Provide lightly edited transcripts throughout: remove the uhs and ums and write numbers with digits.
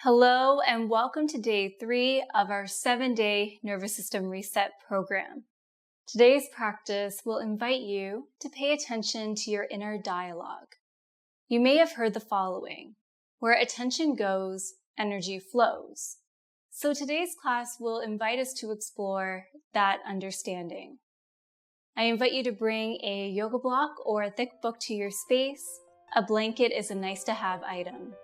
Hello and welcome to day 3 of our 7-day nervous system reset program. Today's practice will invite you to pay attention to your inner dialogue. You may have heard the following: where attention goes, energy flows. So today's class will invite us to explore that understanding. I invite you to bring a yoga block or a thick book to your space. A blanket is a nice to have item.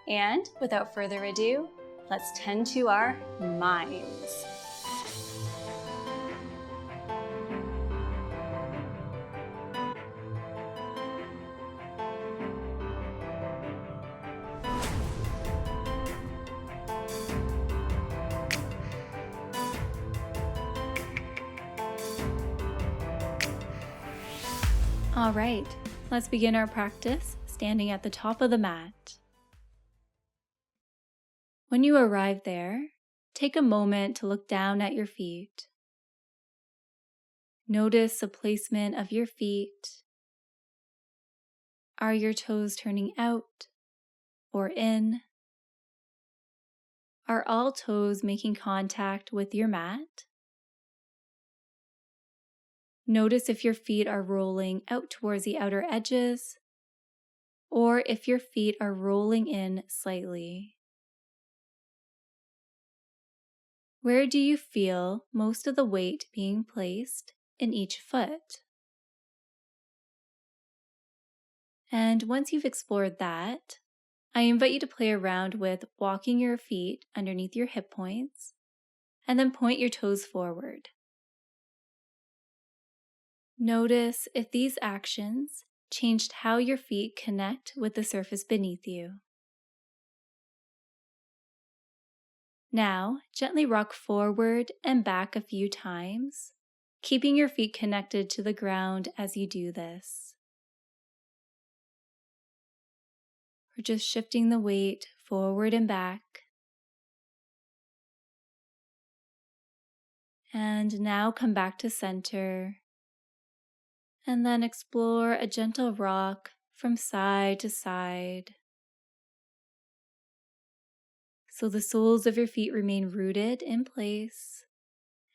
And without further ado, let's tend to our minds. All right, let's begin our practice standing at the top of the mat. When you arrive there, take a moment to look down at your feet. Notice the placement of your feet. Are your toes turning out or in? Are all toes making contact with your mat? Notice if your feet are rolling out towards the outer edges or if your feet are rolling in slightly. Where do you feel most of the weight being placed in each foot? And once you've explored that, I invite you to play around with walking your feet underneath your hip points and then point your toes forward. Notice if these actions changed how your feet connect with the surface beneath you. Now, gently rock forward and back a few times, keeping your feet connected to the ground as you do this. We're just shifting the weight forward and back. And now come back to center. And then explore a gentle rock from side to side. So the soles of your feet remain rooted in place.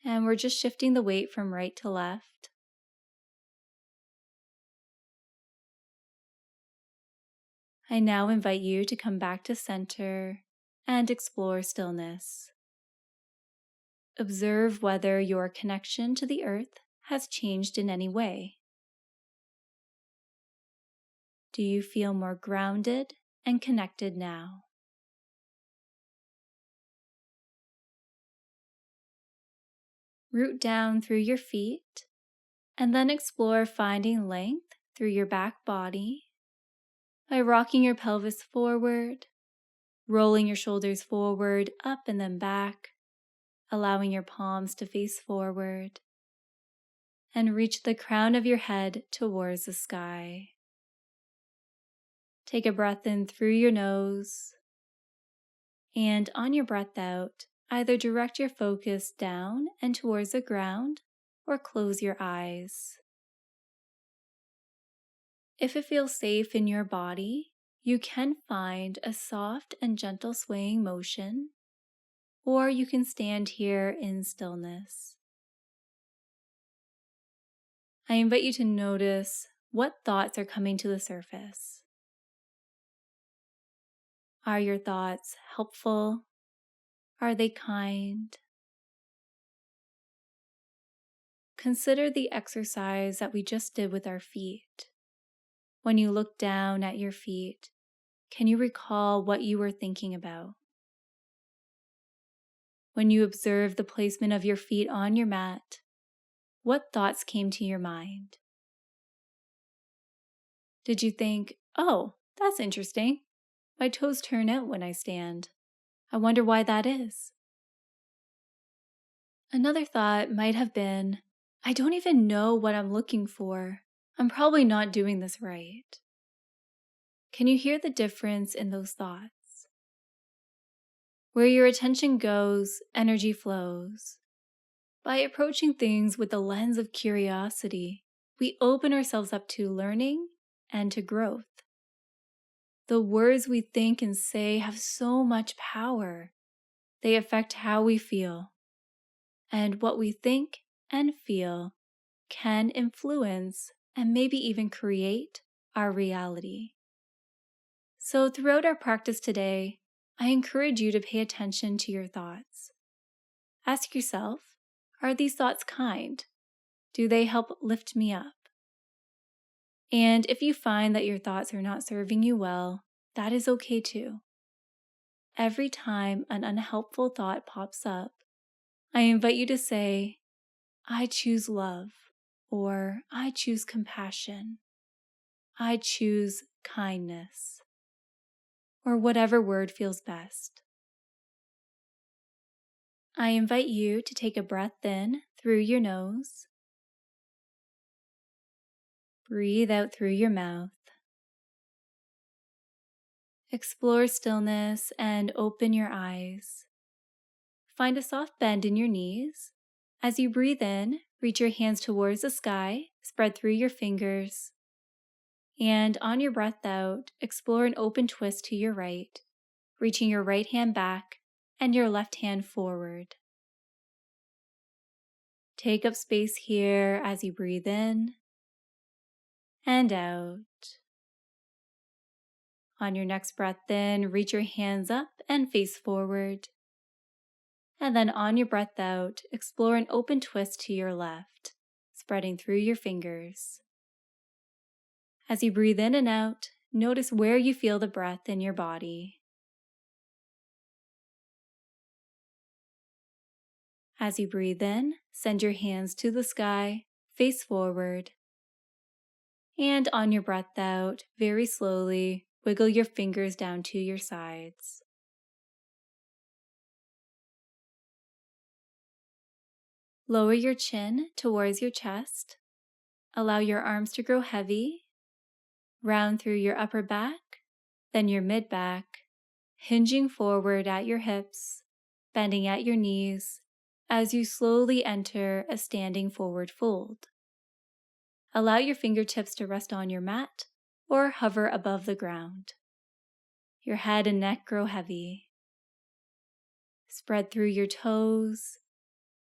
And we're just shifting the weight from right to left. I now invite you to come back to center and explore stillness. Observe whether your connection to the earth has changed in any way. Do you feel more grounded and connected now? Root down through your feet and then explore finding length through your back body by rocking your pelvis forward, rolling your shoulders forward, up and then back, allowing your palms to face forward, and reach the crown of your head towards the sky. Take a breath in through your nose, and on your breath out, either direct your focus down and towards the ground or close your eyes. If it feels safe in your body, you can find a soft and gentle swaying motion, or you can stand here in stillness. I invite you to notice what thoughts are coming to the surface. Are your thoughts helpful? Are they kind? Consider the exercise that we just did with our feet. When you look down at your feet, can you recall what you were thinking about? When you observed the placement of your feet on your mat, what thoughts came to your mind? Did you think, "Oh, that's interesting. My toes turn out when I stand. I wonder why that is?" Another thought might have been, "I don't even know what I'm looking for. I'm probably not doing this right." Can you hear the difference in those thoughts? Where your attention goes, energy flows. By approaching things with the lens of curiosity, we open ourselves up to learning and to growth. The words we think and say have so much power. They affect how we feel. And what we think and feel can influence and maybe even create our reality. So throughout our practice today, I encourage you to pay attention to your thoughts. Ask yourself, are these thoughts kind? Do they help lift me up? And if you find that your thoughts are not serving you well, that is okay too. Every time an unhelpful thought pops up, I invite you to say, I choose love, or I choose compassion, I choose kindness, or whatever word feels best. I invite you to take a breath in through your nose, breathe out through your mouth, explore stillness and open your eyes. Find a soft bend in your knees. As you breathe in, reach your hands towards the sky, spread through your fingers. And on your breath out, explore an open twist to your right, reaching your right hand back and your left hand forward. Take up space here as you breathe in and out. On your next breath in, reach your hands up and face forward. And then on your breath out, explore an open twist to your left, spreading through your fingers. As you breathe in and out, notice where you feel the breath in your body. As you breathe in, send your hands to the sky, face forward. And on your breath out, very slowly, wiggle your fingers down to your sides. Lower your chin towards your chest. Allow your arms to grow heavy. Round through your upper back, then your mid-back, hinging forward at your hips, bending at your knees, as you slowly enter a standing forward fold. Allow your fingertips to rest on your mat or hover above the ground. Your head and neck grow heavy. Spread through your toes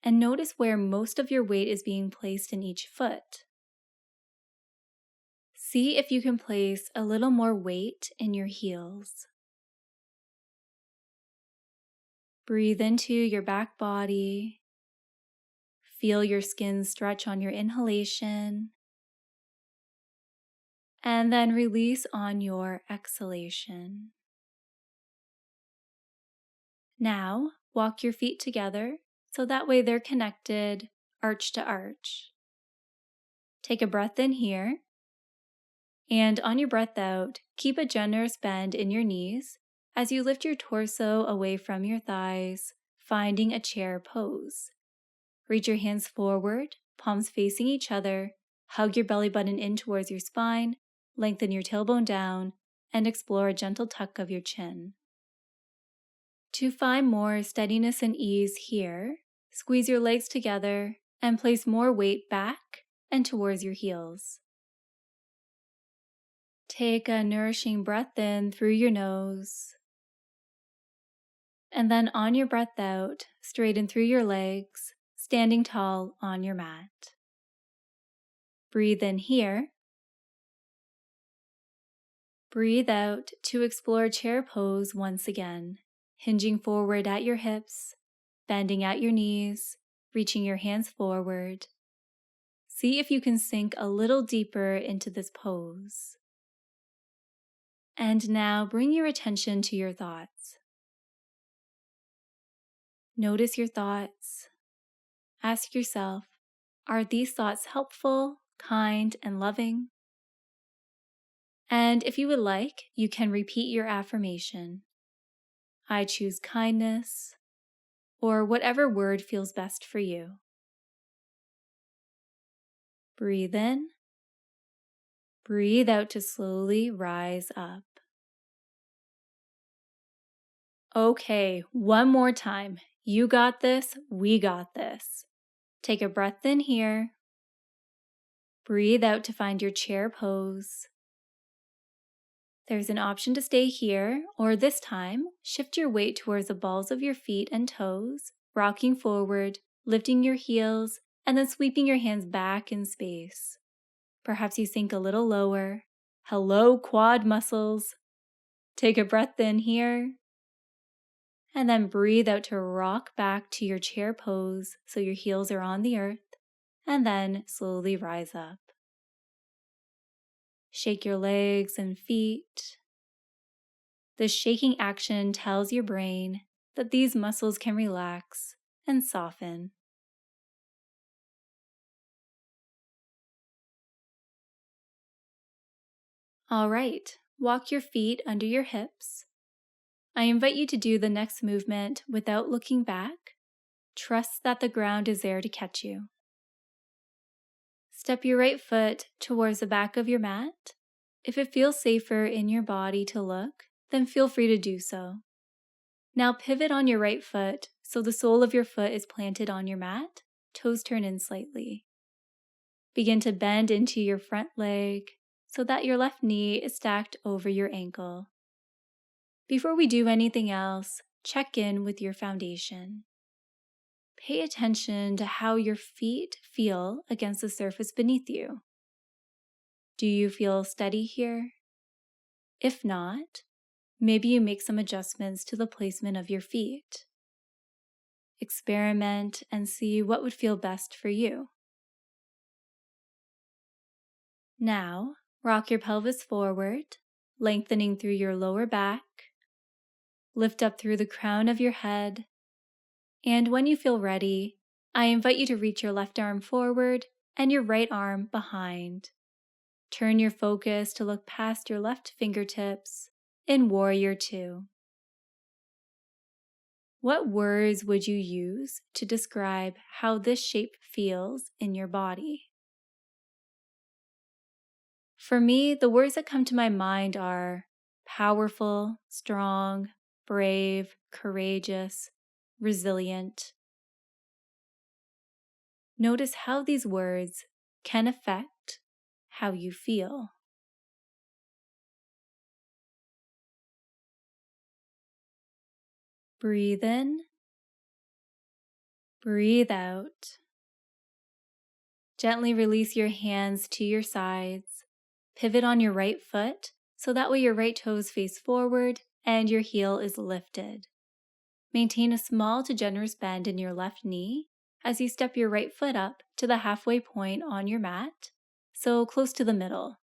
and notice where most of your weight is being placed in each foot. See if you can place a little more weight in your heels. Breathe into your back body. Feel your skin stretch on your inhalation. And then release on your exhalation. Now, walk your feet together so that way they're connected, arch to arch. Take a breath in here. And on your breath out, keep a generous bend in your knees as you lift your torso away from your thighs, finding a chair pose. Reach your hands forward, palms facing each other, hug your belly button in towards your spine, lengthen your tailbone down, and explore a gentle tuck of your chin. To find more steadiness and ease here, squeeze your legs together and place more weight back and towards your heels. Take a nourishing breath in through your nose. And then on your breath out, straighten through your legs, standing tall on your mat. Breathe in here. Breathe out to explore chair pose once again, hinging forward at your hips, bending at your knees, reaching your hands forward. See if you can sink a little deeper into this pose. And now bring your attention to your thoughts. Notice your thoughts. Ask yourself, are these thoughts helpful, kind, and loving? And if you would like, you can repeat your affirmation. I choose kindness, or whatever word feels best for you. Breathe in. Breathe out to slowly rise up. Okay, one more time. You got this, we got this. Take a breath in here. Breathe out to find your chair pose. There's an option to stay here, or this time, shift your weight towards the balls of your feet and toes, rocking forward, lifting your heels, and then sweeping your hands back in space. Perhaps you sink a little lower. Hello, quad muscles. Take a breath in here. And then breathe out to rock back to your chair pose so your heels are on the earth, and then slowly rise up. Shake your legs and feet. This shaking action tells your brain that these muscles can relax and soften. All right, walk your feet under your hips. I invite you to do the next movement without looking back. Trust that the ground is there to catch you. Step your right foot towards the back of your mat. If it feels safer in your body to look, then feel free to do so. Now pivot on your right foot so the sole of your foot is planted on your mat, toes turn in slightly. Begin to bend into your front leg so that your left knee is stacked over your ankle. Before we do anything else, check in with your foundation. Pay attention to how your feet feel against the surface beneath you. Do you feel steady here? If not, maybe you make some adjustments to the placement of your feet. Experiment and see what would feel best for you. Now, rock your pelvis forward, lengthening through your lower back. Lift up through the crown of your head. And when you feel ready, I invite you to reach your left arm forward and your right arm behind. Turn your focus to look past your left fingertips in Warrior Two. What words would you use to describe how this shape feels in your body? For me, the words that come to my mind are powerful, strong, brave, courageous, resilient. Notice how these words can affect how you feel. Breathe in, breathe out. Gently release your hands to your sides. Pivot on your right foot so that way your right toes face forward and your heel is lifted. Maintain a small to generous bend in your left knee as you step your right foot up to the halfway point on your mat, so close to the middle.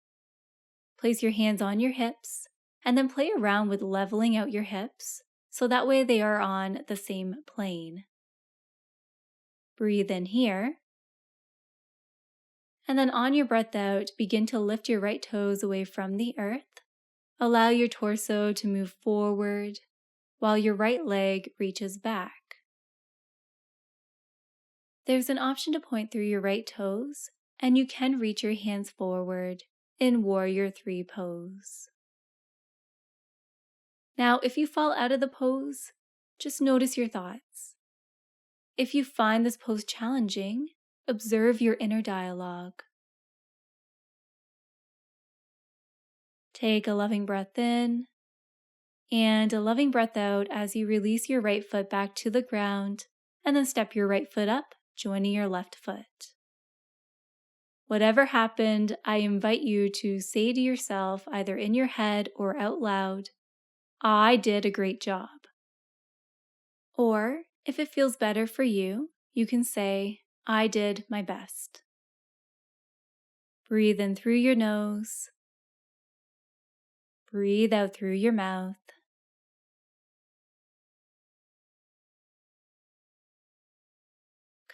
Place your hands on your hips and then play around with leveling out your hips so that way they are on the same plane. Breathe in here. And then on your breath out, begin to lift your right toes away from the earth. Allow your torso to move forward while your right leg reaches back. There's an option to point through your right toes, and you can reach your hands forward in Warrior Three pose. Now, if you fall out of the pose, just notice your thoughts. If you find this pose challenging, observe your inner dialogue. Take a loving breath in and a loving breath out as you release your right foot back to the ground and then step your right foot up, joining your left foot. Whatever happened, I invite you to say to yourself, either in your head or out loud, I did a great job. Or, if it feels better for you, you can say, I did my best. Breathe in through your nose. Breathe out through your mouth.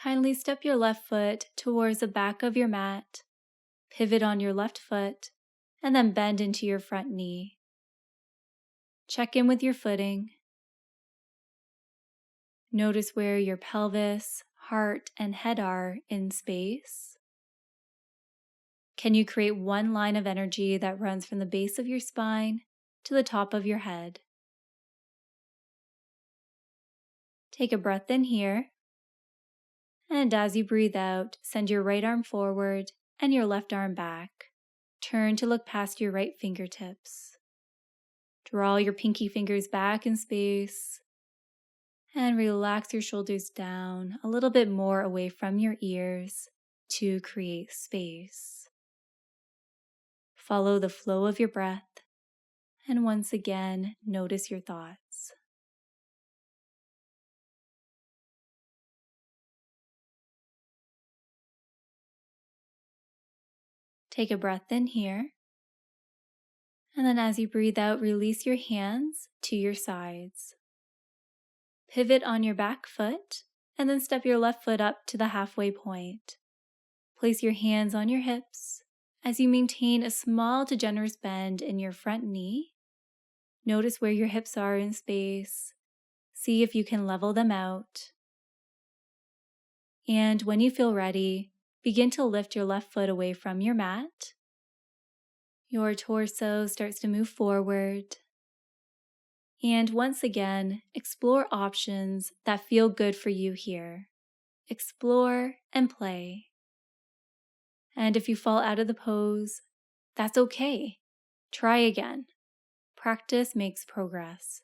Kindly step your left foot towards the back of your mat, pivot on your left foot, and then bend into your front knee. Check in with your footing. Notice where your pelvis, heart, and head are in space. Can you create one line of energy that runs from the base of your spine to the top of your head? Take a breath in here. And as you breathe out, send your right arm forward and your left arm back. Turn to look past your right fingertips. Draw your pinky fingers back in space and relax your shoulders down a little bit more away from your ears to create space. Follow the flow of your breath, and once again, notice your thoughts. Take a breath in here, and then as you breathe out, release your hands to your sides. Pivot on your back foot, and then step your left foot up to the halfway point. Place your hands on your hips as you maintain a small to generous bend in your front knee. Notice where your hips are in space. See if you can level them out. And when you feel ready, begin to lift your left foot away from your mat. Your torso starts to move forward. And once again, explore options that feel good for you here. Explore and play. And if you fall out of the pose, that's okay. Try again. Practice makes progress.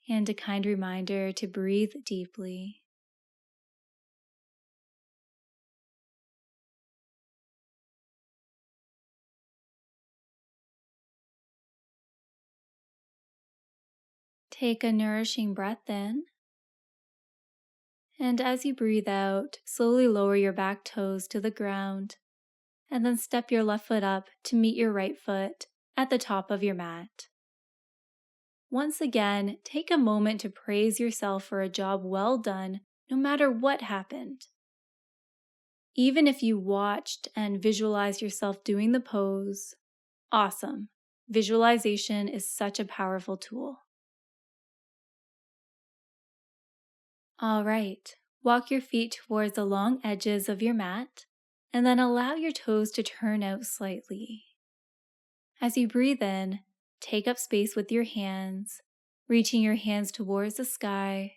And a kind reminder to breathe deeply. Take a nourishing breath in. And as you breathe out, slowly lower your back toes to the ground, and then step your left foot up to meet your right foot at the top of your mat. Once again, take a moment to praise yourself for a job well done, no matter what happened. Even if you watched and visualized yourself doing the pose, awesome. Visualization is such a powerful tool. All right, walk your feet towards the long edges of your mat, and then allow your toes to turn out slightly. As you breathe in, take up space with your hands, reaching your hands towards the sky.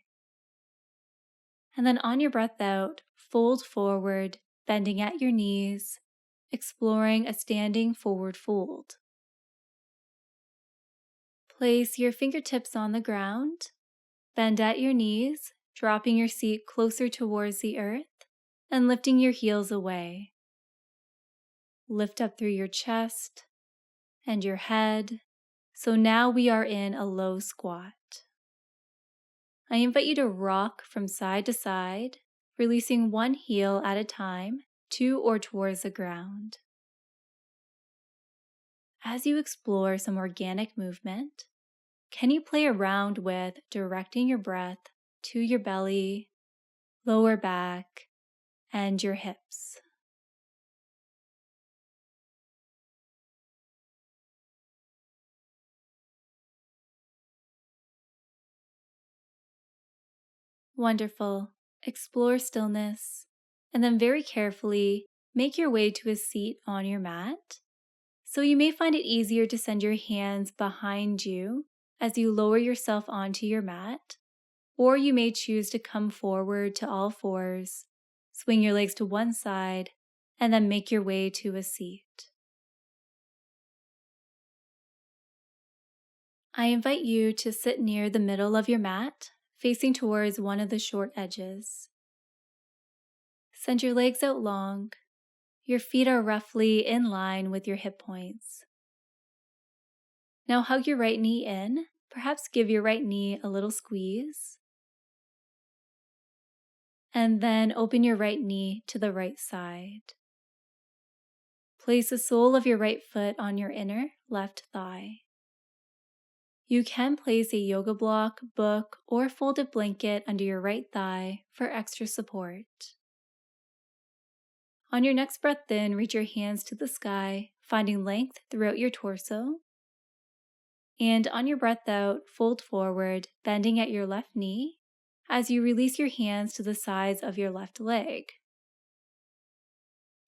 And then on your breath out, fold forward, bending at your knees, exploring a standing forward fold. Place your fingertips on the ground, bend at your knees, dropping your seat closer towards the earth, and lifting your heels away. Lift up through your chest and your head. So now we are in a low squat. I invite you to rock from side to side, releasing one heel at a time to or towards the ground. As you explore some organic movement, can you play around with directing your breath to your belly, lower back, and your hips? Wonderful. Explore stillness, and then very carefully make your way to a seat on your mat. So you may find it easier to send your hands behind you as you lower yourself onto your mat, or you may choose to come forward to all fours, swing your legs to one side, and then make your way to a seat. I invite you to sit near the middle of your mat, facing towards one of the short edges. Send your legs out long. Your feet are roughly in line with your hip points. Now hug your right knee in. Perhaps give your right knee a little squeeze. And then open your right knee to the right side. Place the sole of your right foot on your inner left thigh. You can place a yoga block, book, or folded blanket under your right thigh for extra support. On your next breath in, reach your hands to the sky, finding length throughout your torso. And on your breath out, fold forward, bending at your left knee as you release your hands to the sides of your left leg.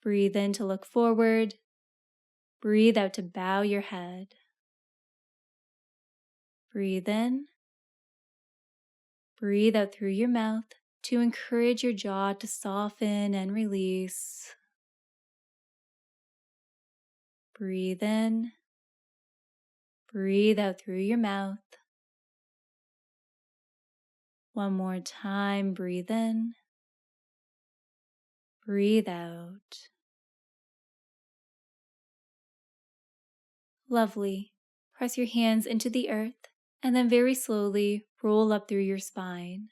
Breathe in to look forward. Breathe out to bow your head. Breathe in. Breathe out through your mouth to encourage your jaw to soften and release. Breathe in. Breathe out through your mouth. One more time, breathe in. Breathe out. Lovely. Press your hands into the earth and then very slowly roll up through your spine.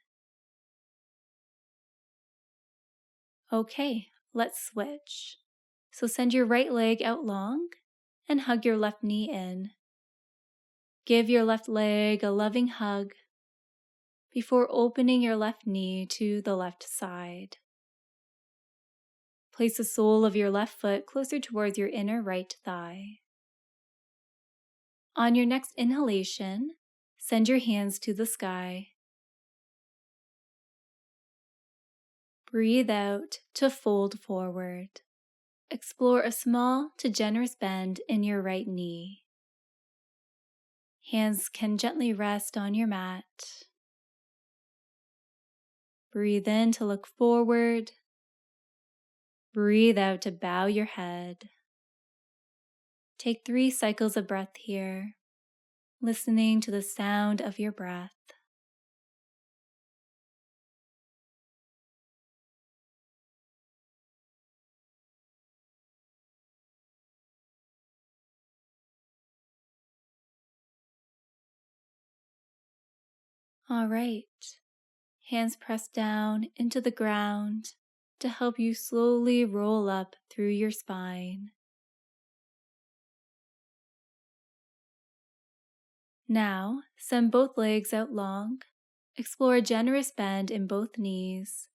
Okay, let's switch. So send your right leg out long and hug your left knee in. Give your left leg a loving hug before opening your left knee to the left side. Place the sole of your left foot closer towards your inner right thigh. On your next inhalation, send your hands to the sky. Breathe out to fold forward. Explore a small to generous bend in your right knee. Hands can gently rest on your mat. Breathe in to look forward. Breathe out to bow your head. Take 3 cycles of breath here, listening to the sound of your breath. All right. Hands pressed down into the ground to help you slowly roll up through your spine. Now, send both legs out long. Explore a generous bend in both knees.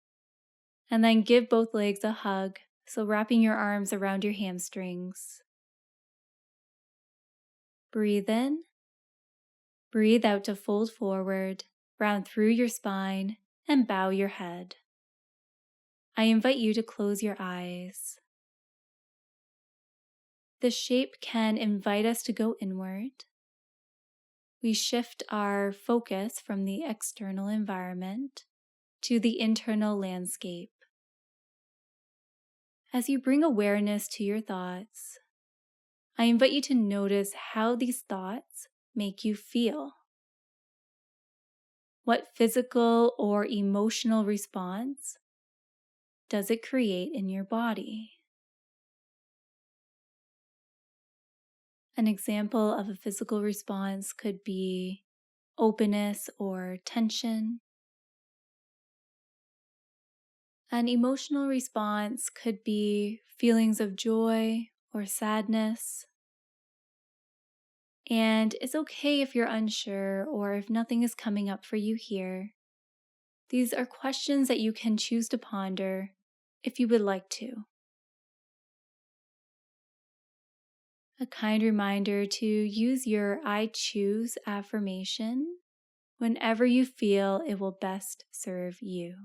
And then give both legs a hug, so wrapping your arms around your hamstrings. Breathe in. Breathe out to fold forward, round through your spine, and bow your head. I invite you to close your eyes. This shape can invite us to go inward. We shift our focus from the external environment to the internal landscape. As you bring awareness to your thoughts, I invite you to notice how these thoughts make you feel. What physical or emotional response does it create in your body? An example of a physical response could be openness or tension. An emotional response could be feelings of joy or sadness. And it's okay if you're unsure or if nothing is coming up for you here. These are questions that you can choose to ponder if you would like to. A kind reminder to use your I choose affirmation whenever you feel it will best serve you.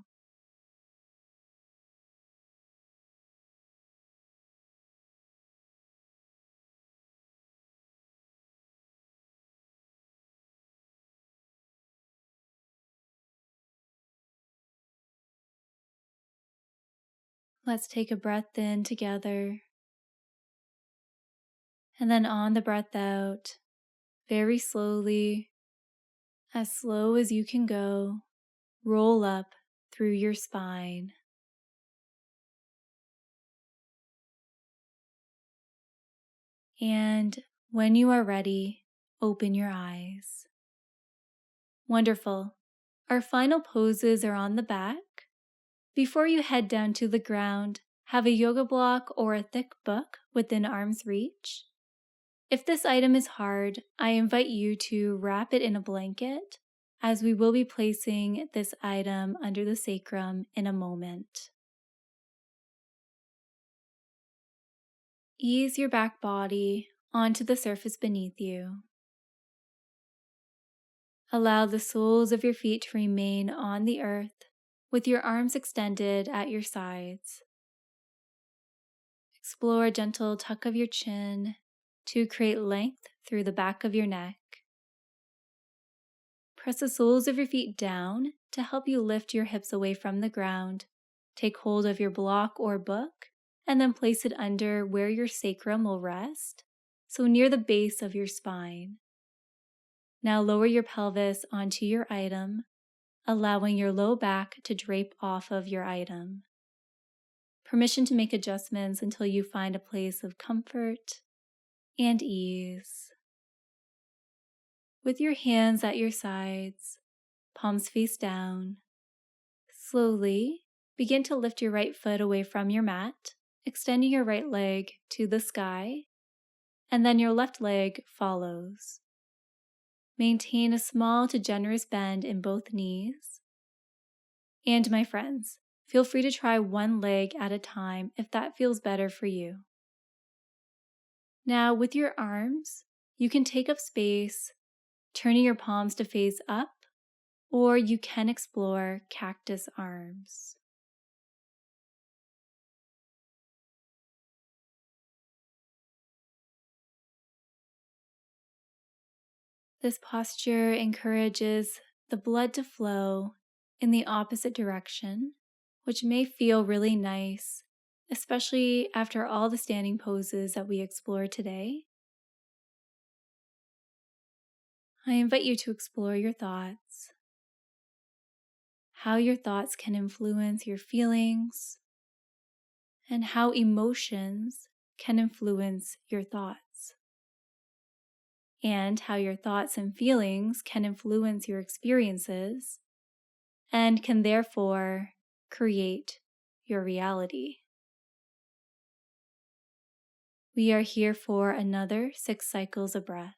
Let's take a breath in together. And then on the breath out, very slowly, as slow as you can go, roll up through your spine. And when you are ready, open your eyes. Wonderful. Our final poses are on the back. Before you head down to the ground, have a yoga block or a thick book within arm's reach. If this item is hard, I invite you to wrap it in a blanket, as we will be placing this item under the sacrum in a moment. Ease your back body onto the surface beneath you. Allow the soles of your feet to remain on the earth with your arms extended at your sides. Explore a gentle tuck of your chin to create length through the back of your neck. Press the soles of your feet down to help you lift your hips away from the ground. Take hold of your block or book and then place it under where your sacrum will rest, so near the base of your spine. Now lower your pelvis onto your item, allowing your low back to drape off of your item. Permission to make adjustments until you find a place of comfort and ease. With your hands at your sides, palms face down, slowly begin to lift your right foot away from your mat, extending your right leg to the sky, and then your left leg follows. Maintain a small to generous bend in both knees. And my friends, feel free to try one leg at a time if that feels better for you. Now, with your arms, you can take up space, turning your palms to face up, or you can explore cactus arms. This posture encourages the blood to flow in the opposite direction, which may feel really nice, especially after all the standing poses that we explored today. I invite you to explore your thoughts, how your thoughts can influence your feelings, and how emotions can influence your thoughts, and how your thoughts and feelings can influence your experiences and can therefore create your reality. We are here for another 6 cycles of breath.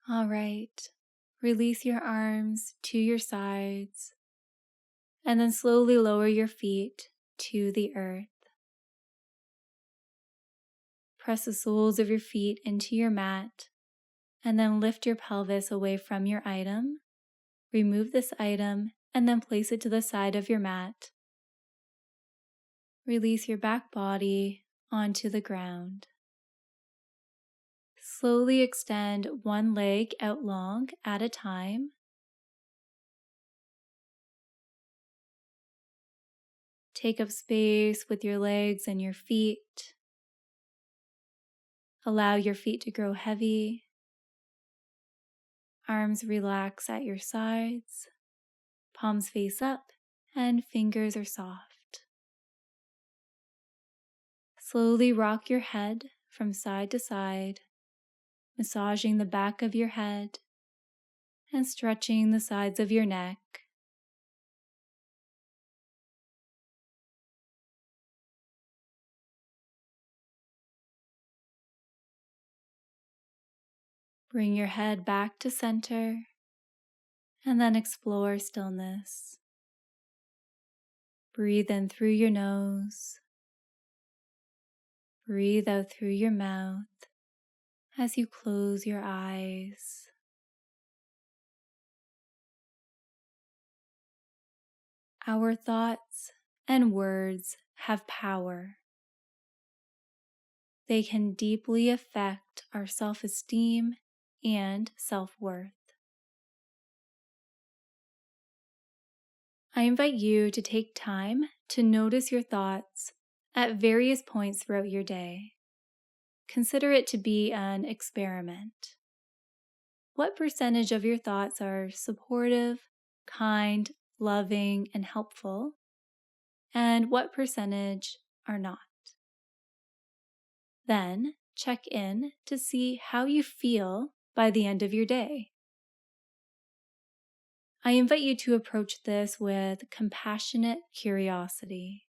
All right, release your arms to your sides and then slowly lower your feet to the earth. Press the soles of your feet into your mat and then lift your pelvis away from your item. Remove this item and then place it to the side of your mat. Release your back body onto the ground. Slowly extend one leg out long at a time. Take up space with your legs and your feet. Allow your feet to grow heavy. Arms relax at your sides. Palms face up and fingers are soft. Slowly rock your head from side to side, massaging the back of your head and stretching the sides of your neck. Bring your head back to center and then explore stillness. Breathe in through your nose. Breathe out through your mouth as you close your eyes. Our thoughts and words have power. They can deeply affect our self-esteem and self-worth. I invite you to take time to notice your thoughts at various points throughout your day. Consider it to be an experiment. What percentage of your thoughts are supportive, kind, loving, and helpful, and what percentage are not? Then check in to see how you feel by the end of your day. I invite you to approach this with compassionate curiosity,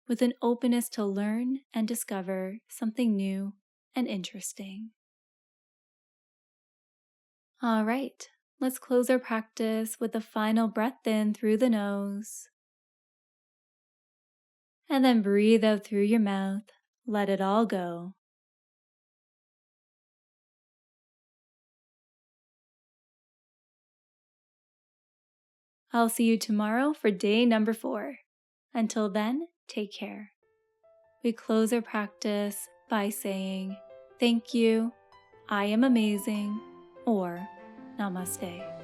with an openness to learn and discover something new and interesting. All right, let's close our practice with a final breath in through the nose And then breathe out through your mouth. Let it all go. I'll see you tomorrow for day number 4. Until then, take care. We close our practice by saying, "Thank you, I am amazing," or "Namaste."